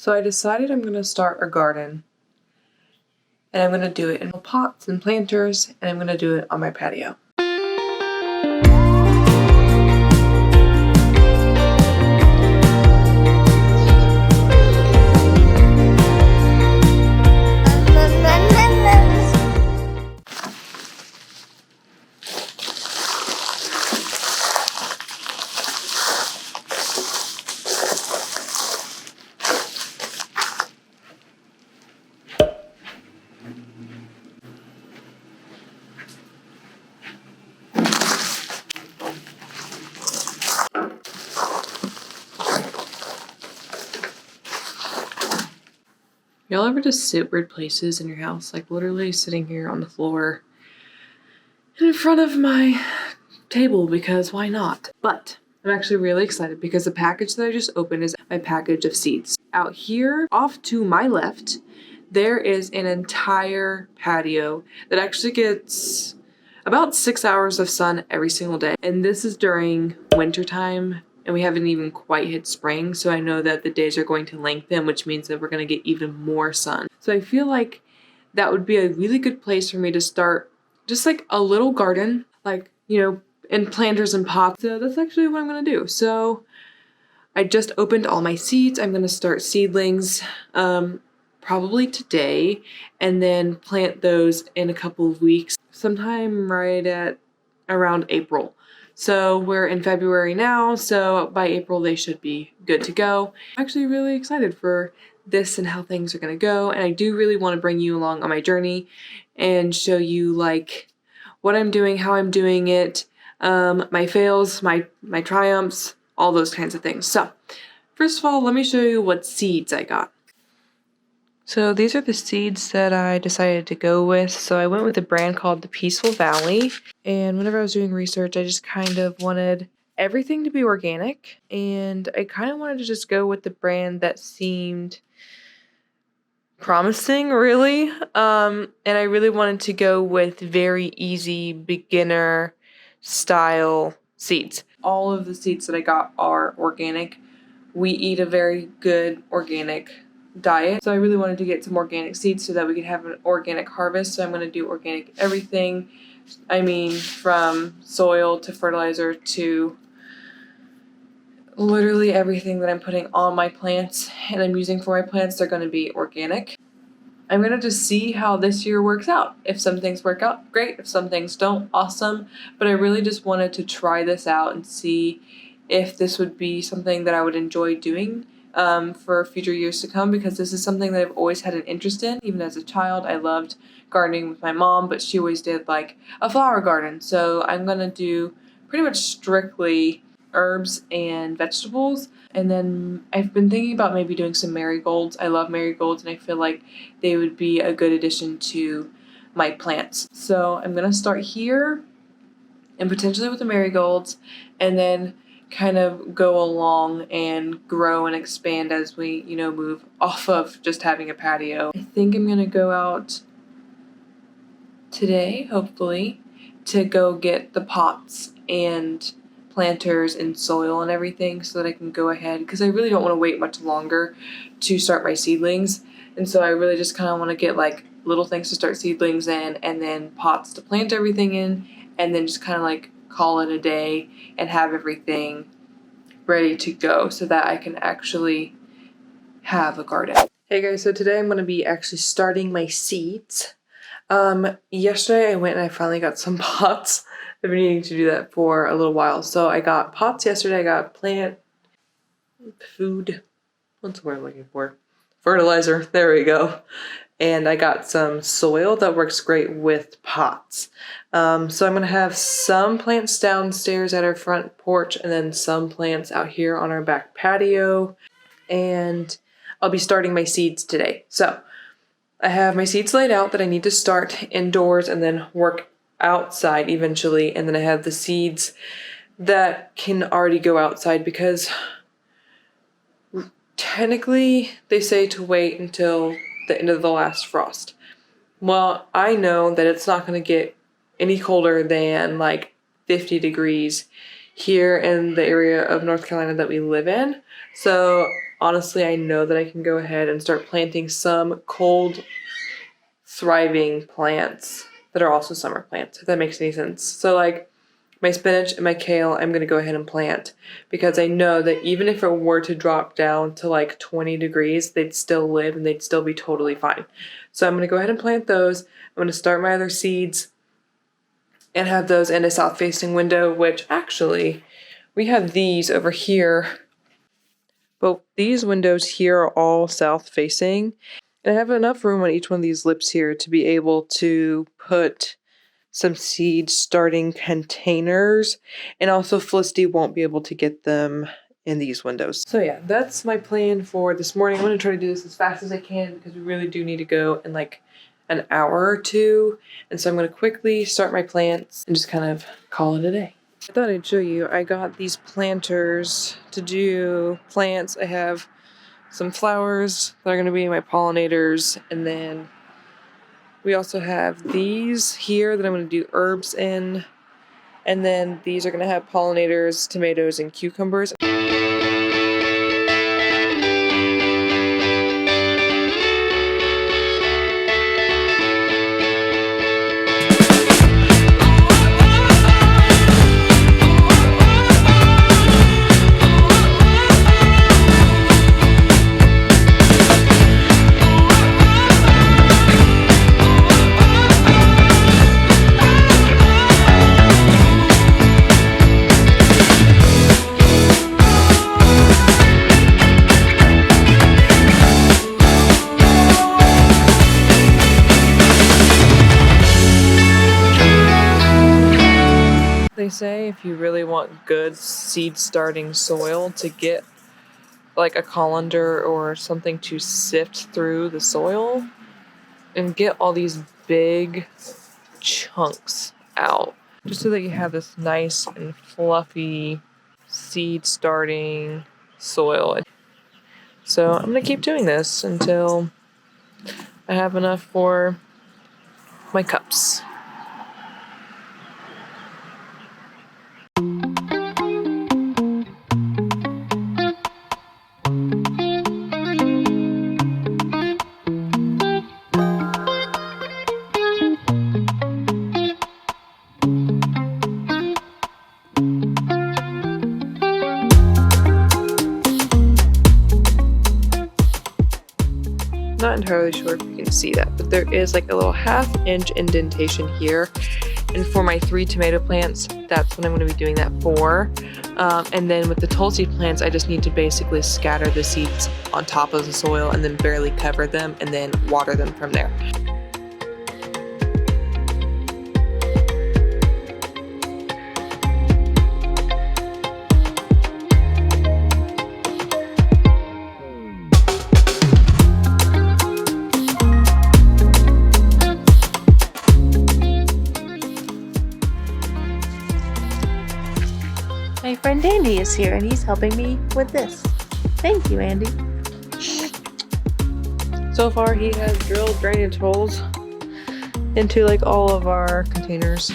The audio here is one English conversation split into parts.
So I decided I'm going to start a garden, and I'm going to do it in pots and planters, and I'm going to do it on my patio. Y'all ever just sit weird places in your house? Like literally sitting here on the floor in front of my table because why not? But I'm actually really excited because the package that I just opened is my package of seeds. Out here, off to my left, there is an entire patio that actually gets about 6 hours of sun every single day. And this is during winter time, and we haven't even quite hit spring, so I know that the days are going to lengthen, which means that we're going to get even more sun. So I feel like that would be a really good place for me to start just like a little garden, like, you know, in planters and pots. So that's actually what I'm going to do. So I just opened all my seeds. I'm going to start seedlings probably today, and then plant those in a couple of weeks, sometime right at around April. So we're in February now, so by April they should be good to go. I'm actually really excited for this and how things are going to go, and I do really want to bring you along on my journey and show you like what I'm doing, how I'm doing it, my fails, my triumphs, all those kinds of things. So first of all, let me show you what seeds I got. So these are the seeds that I decided to go with. So I went with a brand called the Peaceful Valley. And whenever I was doing research, I just kind of wanted everything to be organic. And I kind of wanted to just go with the brand that seemed promising, really. And I really wanted to go with very easy beginner style seeds. All of the seeds that I got are organic. We eat a very good organic diet, so I really wanted to get some organic seeds so that we could have an organic harvest. So I'm going to do organic everything. I mean, from soil to fertilizer to literally everything that I'm putting on my plants and I'm using for my plants, they're going to be organic. I'm going to just see how this year works out. If some things work out, great. If some things don't, awesome. But I really just wanted to try this out and see if this would be something that I would enjoy doing for future years to come, because this is something that I've always had an interest in. Even as a child, I loved gardening with my mom, but she always did like a flower garden. So I'm going to do pretty much strictly herbs and vegetables. And then I've been thinking about maybe doing some marigolds. I love marigolds, and I feel like they would be a good addition to my plants. So I'm going to start here and potentially with the marigolds, and then kind of go along and grow and expand as we, you know, move off of just having a patio. I think I'm going to go out today, hopefully, to go get the pots and planters and soil and everything so that I can go ahead, because I really don't want to wait much longer to start my seedlings. And so I really just kind of want to get like little things to start seedlings in, and then pots to plant everything in, and then just kind of like call it a day and have everything ready to go so that I can actually have a garden. Hey guys, so today I'm going to be actually starting my seeds. Yesterday I went and I finally got some pots. I've been needing to do that for a little while. So I got pots yesterday. I got plant food. What's the word I'm looking for? Fertilizer. There we go. And I got some soil that works great with pots. So I'm going to have some plants downstairs at our front porch, and then some plants out here on our back patio. And I'll be starting my seeds today. So I have my seeds laid out that I need to start indoors and then work outside eventually. And then I have the seeds that can already go outside, because technically they say to wait until the end of the last frost. Well, I know that it's not going to get any colder than like 50 degrees here in the area of North Carolina that we live in. So honestly, I know that I can go ahead and start planting some cold, thriving plants that are also summer plants, if that makes any sense. So like my spinach and my kale, I'm going to go ahead and plant because I know that even if it were to drop down to like 20 degrees, they'd still live and they'd still be totally fine. So I'm going to go ahead and plant those. I'm going to start my other seeds and have those in a south-facing window, which actually we have these over here. But these windows here are all south-facing. And I have enough room on each one of these lips here to be able to put some seed starting containers, and also Felicity won't be able to get them in these windows. So yeah, that's my plan for this morning. I'm going to try to do this as fast as I can because we really do need to go in like an hour or two, and so I'm going to quickly start my plants and just kind of call it a day. I thought I'd show you, I got these planters to do plants. I have some flowers that are going to be my pollinators, and then we also have these here that I'm going to do herbs in, and then these are going to have pollinators, tomatoes, and cucumbers. They say if you really want good seed starting soil, to get like a colander or something to sift through the soil and get all these big chunks out, just so that you have this nice and fluffy seed starting soil. So I'm gonna keep doing this until I have enough for my cups. Not entirely sure if you can see that, but there is like a little 1/2 inch indentation here. And for my 3 tomato plants, that's what I'm going to be doing that for. And then with the tulsi plants, I just need to basically scatter the seeds on top of the soil and then barely cover them and then water them from there. My friend Andy is here and he's helping me with this. Thank you, Andy. So far he has drilled drainage holes into like all of our containers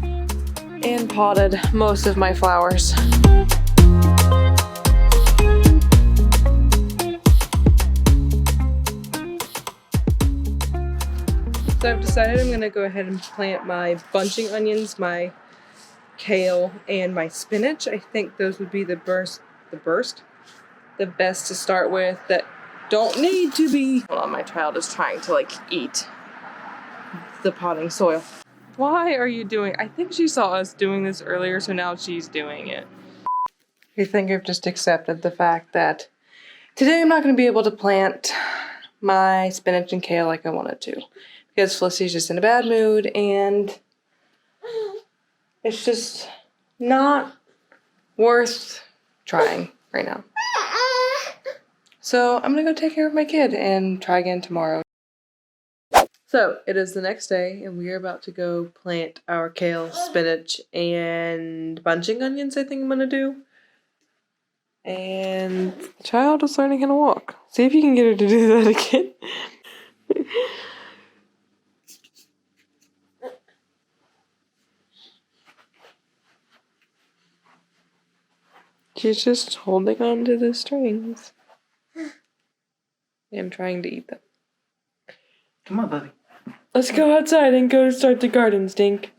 and potted most of my flowers. So I've decided I'm gonna go ahead and plant my bunching onions, my kale, and my spinach. I think those would be the best to start with, that don't need to be. Hold on, my child is trying to like eat the potting soil. Why are you doing? I think she saw us doing this earlier, so now she's doing it. I think I've just accepted the fact that today I'm not going to be able to plant my spinach and kale like I wanted to, because Felicity's just in a bad mood and it's just not worth trying right now. So I'm gonna go take care of my kid and try again tomorrow. So it is the next day and we are about to go plant our kale, spinach, and bunching onions, I think I'm gonna do. And the child is learning how to walk. See if you can get her to do that again. She's just holding on to the strings. I'm trying to eat them. Come on, buddy. Let's go outside and go start the garden, Stink.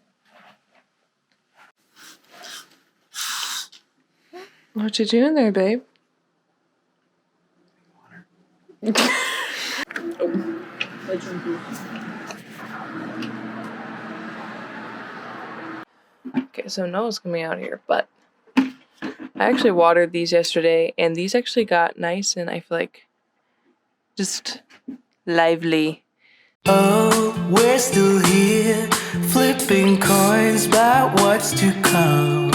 What you doing there, babe? Okay, so Noah's coming out here, but I actually watered these yesterday, and these actually got nice, and I feel like just lively. Oh, we're still here, flipping coins about what's to come.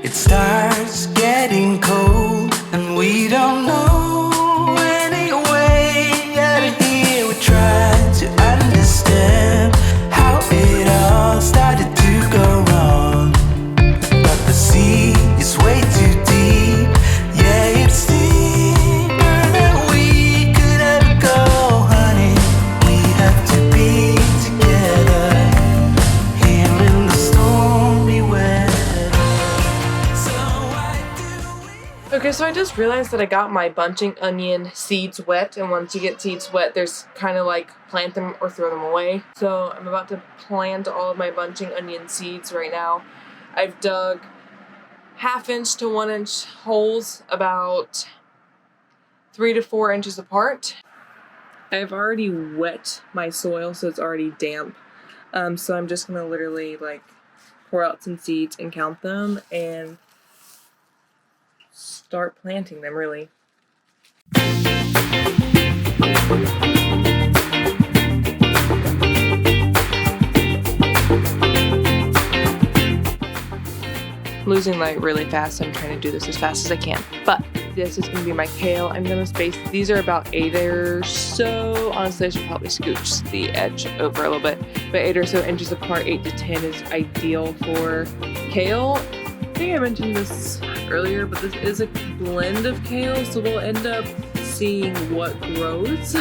It starts getting cold, and we don't know any way out of here. We're trying to understand how it all started to go wrong. But the sea is way too deep, yeah, it's deeper than we could ever go, honey. We have to be together here in the stormy weather. So why do we? Okay, so I just realized that I got my bunching onion seeds wet, and once you get seeds wet, there's kind of like plant them or throw them away. So I'm about to plant all of my bunching onion seeds right now. I've dug 1/2 inch to 1 inch holes about 3 to 4 inches apart. I've already wet my soil, so it's already damp. So I'm just gonna literally like pour out some seeds and count them and start planting them, really. Losing light really fast. I'm trying to do this as fast as I can. But this is going to be my kale. I'm going to space. These are about 8 or so. Honestly, I should probably scooch the edge over a little bit. But 8 or so inches apart, 8 to 10 is ideal for kale. I think I mentioned this earlier, but this is a blend of kale, so we'll end up seeing what grows.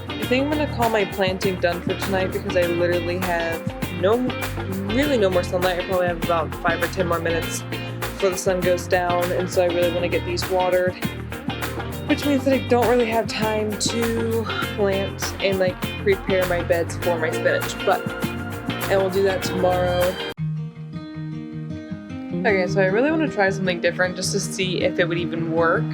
I think I'm gonna call my planting done for tonight because I literally have no more sunlight. I probably have about 5 or 10 more minutes before the sun goes down, and so I really want to get these watered, which means that I don't really have time to plant and like prepare my beds for my spinach, but I will do that tomorrow. Okay, so I really want to try something different just to see if it would even work.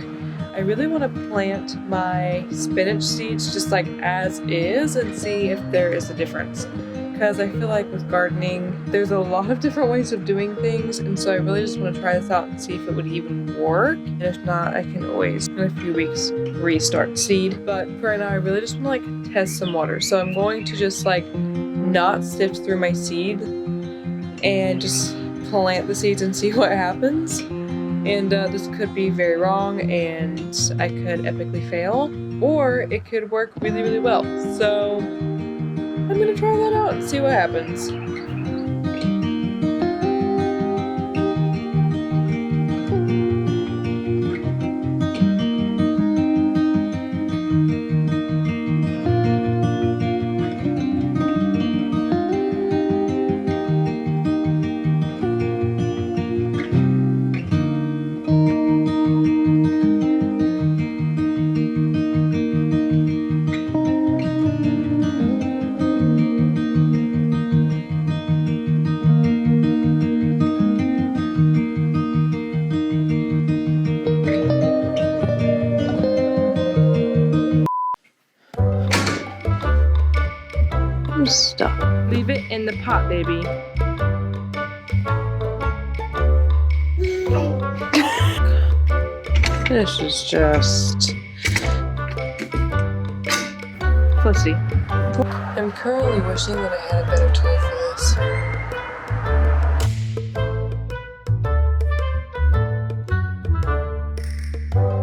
I really want to plant my spinach seeds just like as is and see if there is a difference. Because I feel like with gardening, there's a lot of different ways of doing things, and so I really just want to try this out and see if it would even work. And if not, I can always, in a few weeks, restart seed. But for right now, I really just want to like test some water. So I'm going to just like not sift through my seed and just plant the seeds and see what happens. And this could be very wrong and I could epically fail, or it could work really, really well. So I'm gonna try that out and see what happens. Stop. Leave it in the pot, baby. This is just... Let's see. I'm currently wishing that I had a better tool for this.